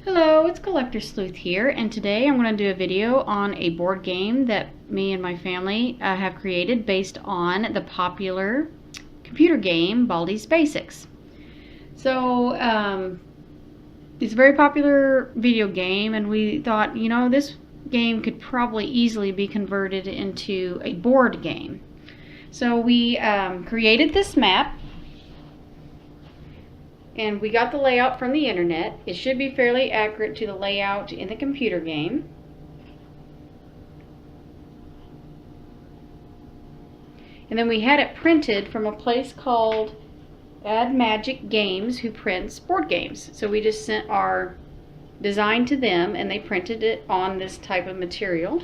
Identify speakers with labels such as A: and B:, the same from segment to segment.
A: Hello, it's Collector Sleuth here, and today I'm going to do a video on a board game that me and my family have created based on the popular computer game Baldi's Basics. So, it's a very popular video game, and we thought, you know, this game could probably easily be converted into a board game. So we created this map. And we got the layout from the internet. It should be fairly accurate to the layout in the computer game. And then we had it printed from a place called Add Magic Games, who prints board games. So we just sent our design to them and they printed it on this type of material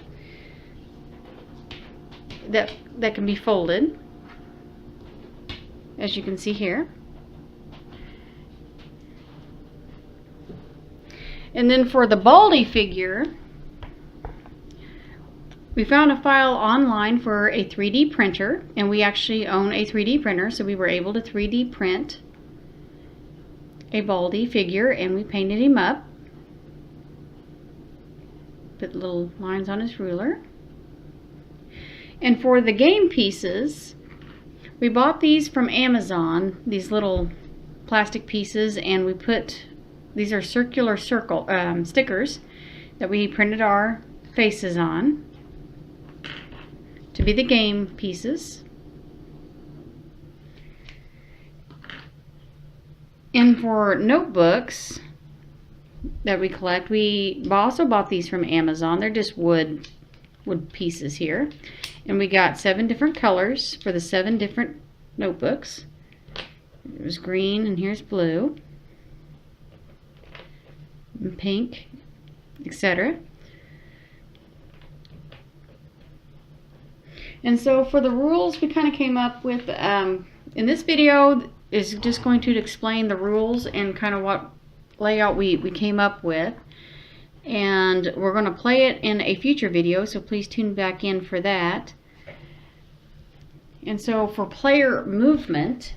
A: that can be folded, as you can see here. And then for the Baldi figure, we found a file online for a 3D printer, and we actually own a 3D printer, so we were able to 3D print a Baldi figure, and we painted him up. Put little lines on his ruler. And for the game pieces, we bought these from Amazon, these little plastic pieces, and we put these are circular stickers that we printed our faces on to be the game pieces. And for notebooks that we collect, we also bought these from Amazon. They're just wood pieces here. And we got 7 different colors for the 7 different notebooks. It was green, and here's blue, and pink, etc. And so for the rules, we kind of came up with, in this video is just going to explain the rules and kind of what layout we came up with. And we're going to play it in a future video, so please tune back in for that. And so for player movement,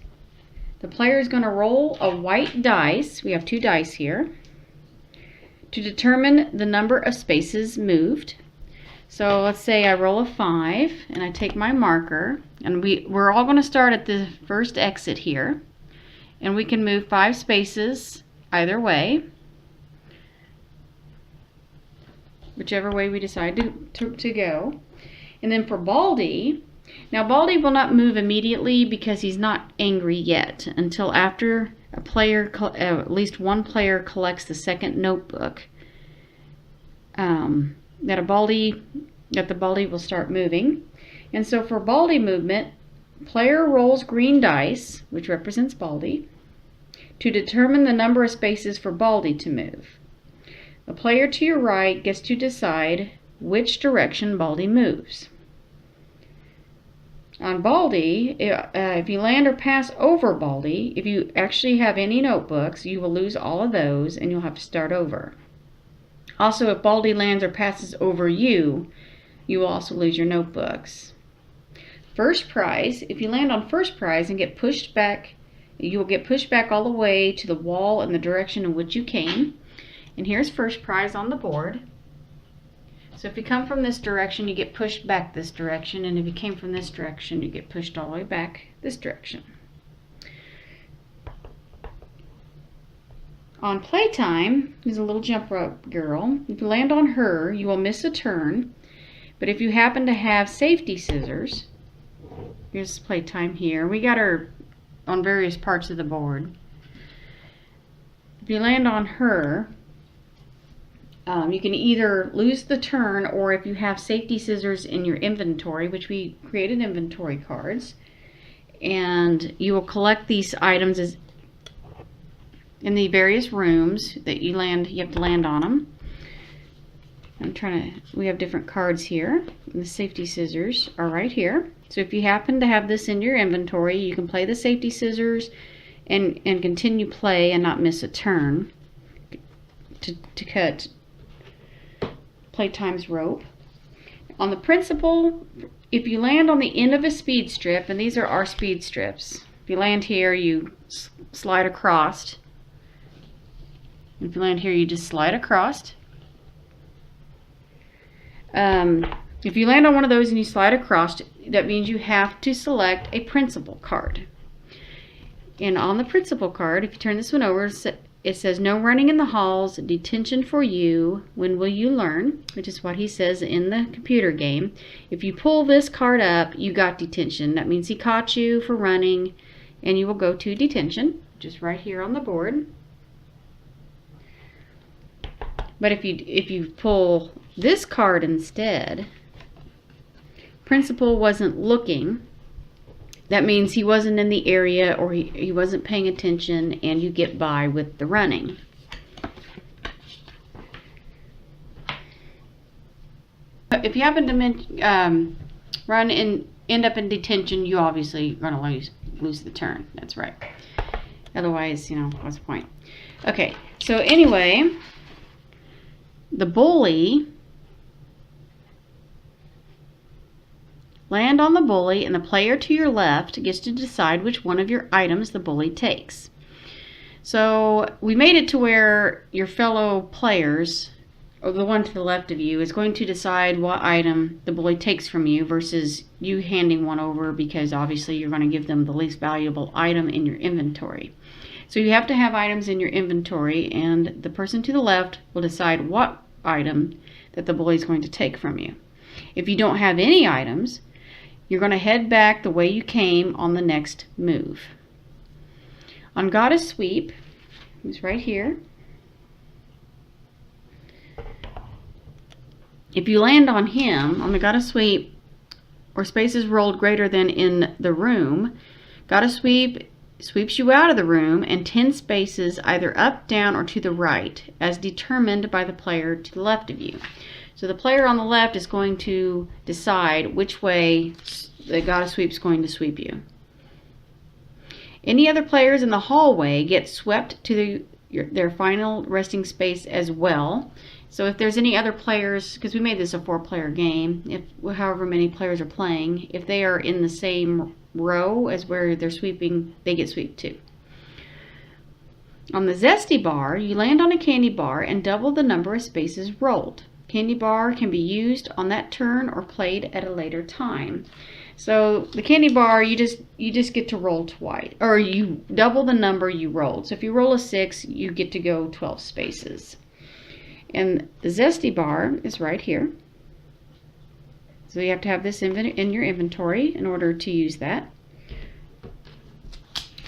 A: the player is going to roll a white dice. We have 2 dice here to determine the number of spaces moved. So let's say I roll a 5 and I take my marker, and we're all going to start at the first exit here, and we can move 5 spaces either way, whichever way we decide to go. And then for Baldi, now Baldi will not move immediately because he's not angry yet until after a player, at least one player, collects the second notebook. That the Baldi will start moving. And so for Baldi movement, player rolls green dice, which represents Baldi, to determine the number of spaces for Baldi to move. The player to your right gets to decide which direction Baldi moves. On Baldi, if you land or pass over Baldi, if you actually have any notebooks, you will lose all of those and you'll have to start over. Also, if Baldi lands or passes over you, you will also lose your notebooks. First prize, if you land on first prize and get pushed back, you will get pushed back all the way to the wall in the direction in which you came. And here's first prize on the board. So if you come from this direction, you get pushed back this direction, and if you came from this direction, you get pushed all the way back this direction. On Playtime, there's a little jump rope girl. If you land on her, you will miss a turn. But if you happen to have safety scissors, here's Playtime here. We got her on various parts of the board. If you land on her, you can either lose the turn, or if you have safety scissors in your inventory, which we created inventory cards, and you will collect these items as in the various rooms that you have to land on them. We have different cards here. The safety scissors are right here. So if you happen to have this in your inventory, you can play the safety scissors and continue play and not miss a turn to cut Playtime's rope. On the principal, if you land on the end of a speed strip, and these are our speed strips, if you land here, you slide across If you land here, you just slide across. If you land on one of those and you slide across, that means you have to select a principal card. And on the principal card, if you turn this one over, it says no running in the halls, detention for you, when will you learn, which is what he says in the computer game. If you pull this card up, you got detention. That means he caught you for running, and you will go to detention, just right here on the board. But if you pull this card instead, principal wasn't looking. That means he wasn't in the area, or he wasn't paying attention, and you get by with the running. If you happen to run and end up in detention, you obviously are going to lose the turn. That's right. Otherwise, what's the point? Okay, so anyway, the bully, land on the bully, and the player to your left gets to decide which one of your items the bully takes. So we made it to where your fellow players, or the one to the left of you, is going to decide what item the bully takes from you versus you handing one over, because obviously you're going to give them the least valuable item in your inventory. So you have to have items in your inventory, and the person to the left will decide what item that the bully is going to take from you. If you don't have any items, you're going to head back the way you came on the next move. On Goddess Sweep, who's right here, if you land on him, on the Goddess Sweep, or spaces rolled greater than in the room, Goddess Sweep sweeps you out of the room and 10 spaces either up, down, or to the right, as determined by the player to the left of you. So the player on the left is going to decide which way the Goddess Sweep is going to sweep you. Any other players in the hallway get swept to their final resting space as well. So if there's any other players, because we made this a 4-player game, if however many players are playing, if they are in the same row as where they're sweeping, they get swept too. On the Zesty bar, you land on a candy bar and double the number of spaces rolled. Candy bar can be used on that turn or played at a later time. So the candy bar, you just get to roll twice, or you double the number you rolled. So if you roll a 6, you get to go 12 spaces. And the Zesty bar is right here. So you have to have this in your inventory in order to use that.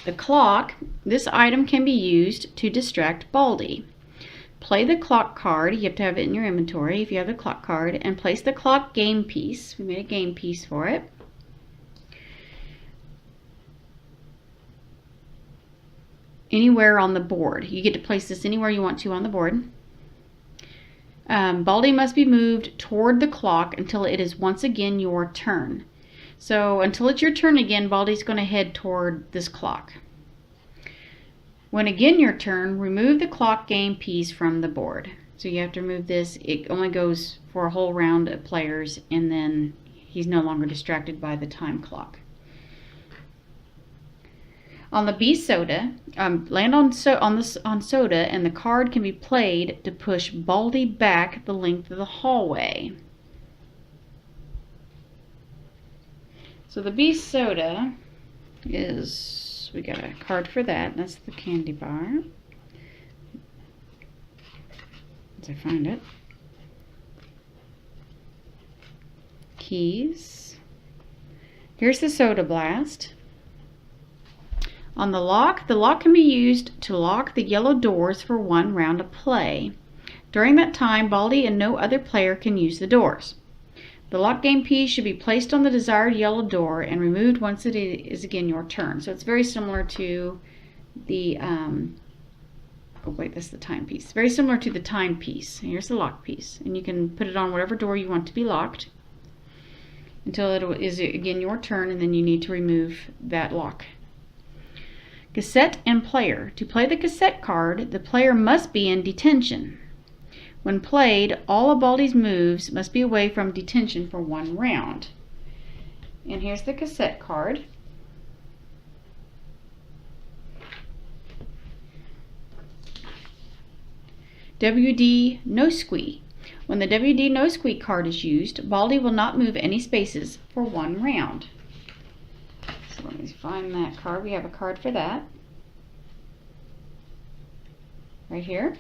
A: The clock, this item can be used to distract Baldi. Play the clock card, you have to have it in your inventory if you have the clock card, and place the clock game piece. We made a game piece for it. Anywhere on the board. You get to place this anywhere you want to on the board. Baldi must be moved toward the clock until it is once again your turn. So until it's your turn again, Baldi's going to head toward this clock. When again your turn, remove the clock game piece from the board. So you have to remove this. It only goes for a whole round of players, and then he's no longer distracted by the time clock. On the B soda, land on soda, and the card can be played to push Baldi back the length of the hallway. So the B soda is, we got a card for that. That's the candy bar. Once I find it. Keys. Here's the soda blast. On the lock can be used to lock the yellow doors for 1 round of play. During that time, Baldi and no other player can use the doors. The lock game piece should be placed on the desired yellow door and removed once it is again your turn. So it's very similar to the, oh wait, that's the timepiece. Very similar to the timepiece. Here's the lock piece. And you can put it on whatever door you want to be locked until it is again your turn, and then you need to remove that lock. Cassette and player. To play the cassette card, the player must be in detention. When played, all of Baldi's moves must be away from detention for 1 round. And here's the cassette card. WD No Squee. When the WD No Squee card is used, Baldy will not move any spaces for 1 round. So let me find that card. We have a card for that. Right here.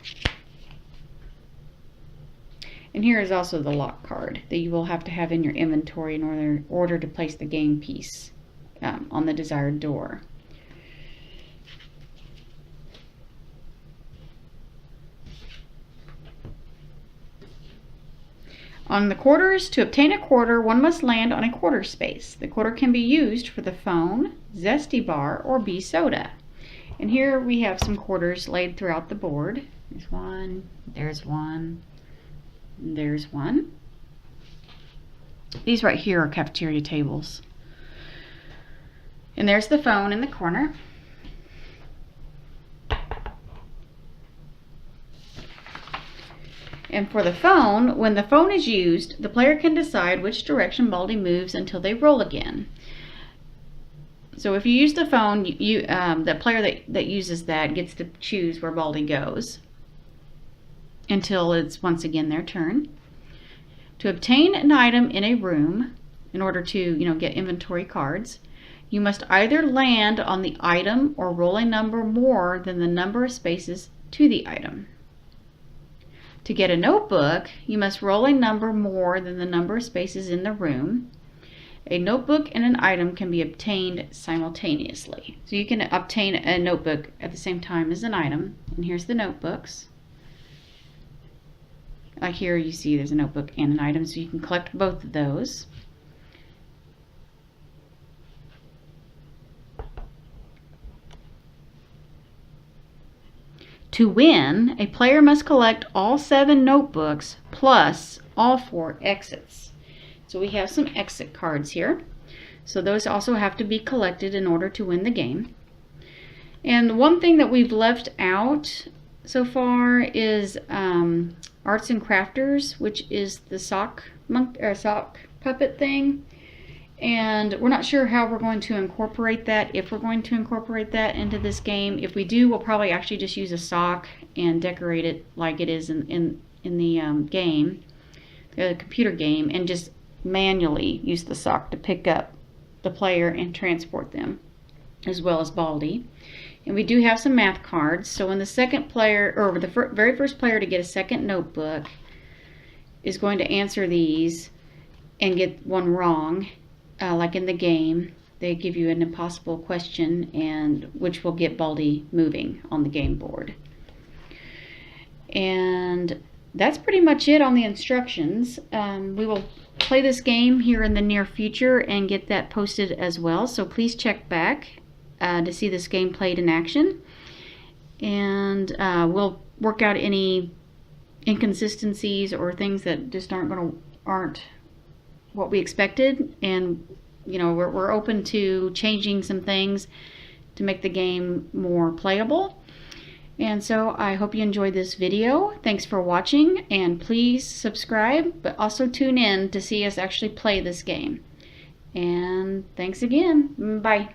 A: And here is also the lock card that you will have to have in your inventory in order to place the game piece on the desired door. On the quarters, to obtain a quarter, one must land on a quarter space. The quarter can be used for the phone, Zesty Bar, or B Soda. And here we have some quarters laid throughout the board. There's one, there's one, there's one. These right here are cafeteria tables. And there's the phone in the corner. And for the phone, when the phone is used, the player can decide which direction Baldy moves until they roll again. So if you use the phone, the player that uses that gets to choose where Baldy goes until it's once again their turn. To obtain an item in a room, in order to get inventory cards, you must either land on the item or roll a number more than the number of spaces to the item. To get a notebook, you must roll a number more than the number of spaces in the room. A notebook and an item can be obtained simultaneously. So you can obtain a notebook at the same time as an item. And here's the notebooks. Here you see there's a notebook and an item, so you can collect both of those. To win, a player must collect all 7 notebooks plus all 4 exits. So we have some exit cards here. So those also have to be collected in order to win the game. And one thing that we've left out so far is Arts and Crafters, which is the sock puppet thing. And we're not sure how we're going to incorporate that, if we're going to incorporate that into this game. If we do, we'll probably actually just use a sock and decorate it like it is in the game, the computer game, and just manually use the sock to pick up the player and transport them, as well as Baldy. And we do have some math cards. So when the second player, or the very first player to get a second notebook is going to answer these and get one wrong, like in the game, they give you an impossible question, and which will get Baldy moving on the game board. And that's pretty much it on the instructions. We will play this game here in the near future and get that posted as well. So please check back to see this game played in action. And we'll work out any inconsistencies or things that just aren't what we expected, and we're open to changing some things to make the game more playable. And so I hope you enjoyed this video. Thanks for watching, and please subscribe, but also tune in to see us actually play this game. And thanks again. Bye.